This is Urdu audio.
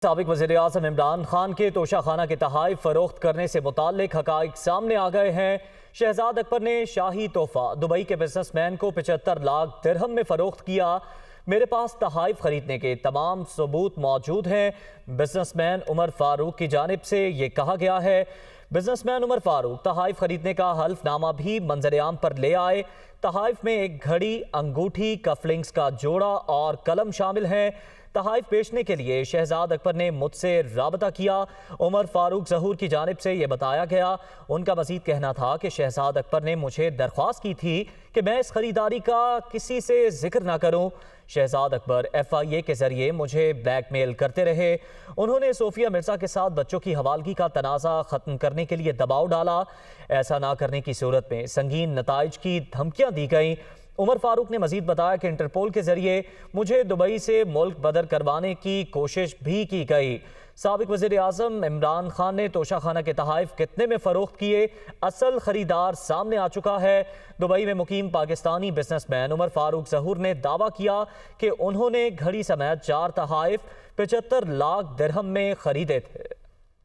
سابق وزیراعظم عمران خان کے توشہ خانہ کے تحائف فروخت کرنے سے متعلق حقائق سامنے آ گئے ہیں۔ شہزاد اکبر نے شاہی تحفہ دبئی کے بزنس مین کو 75 لاکھ درہم میں فروخت کیا۔ میرے پاس تحائف خریدنے کے تمام ثبوت موجود ہیں۔ بزنس مین عمر فاروق کی جانب سے یہ کہا گیا ہے۔ بزنس مین عمر فاروق تحائف خریدنے کا حلف نامہ بھی منظر عام پر لے آئے۔ تحائف میں ایک گھڑی، انگوٹھی، کف لنکس کا جوڑا اور قلم شامل ہیں۔ تحائف بیچنے کے لیے شہزاد اکبر نے مجھ سے رابطہ کیا۔ عمر فاروق ظہور کی جانب سے یہ بتایا گیا۔ ان کا مزید کہنا تھا کہ شہزاد اکبر نے مجھے درخواست کی تھی کہ میں اس خریداری کا کسی سے ذکر نہ کروں۔ شہزاد اکبر FIA کے ذریعے مجھے بلیک میل کرتے رہے۔ انہوں نے صوفیہ مرزا کے ساتھ بچوں کی حوالگی کا تنازع ختم کرنے کے لیے دباؤ ڈالا۔ ایسا نہ کرنے کی صورت میں سنگین نتائج کی دھمکیاں دی گئیں۔ عمر فاروق نے مزید بتایا کہ انٹرپول کے ذریعے مجھے دبئی سے ملک بدر کروانے کی کوشش بھی کی گئی۔ سابق وزیر اعظم عمران خان نے توشہ خانہ کے تحائف کتنے میں فروخت کیے، اصل خریدار سامنے آ چکا ہے۔ دبئی میں مقیم پاکستانی بزنس مین عمر فاروق ظہور نے دعویٰ کیا کہ انہوں نے گھڑی سمیت 4 تحائف 75 لاکھ درہم میں خریدے تھے۔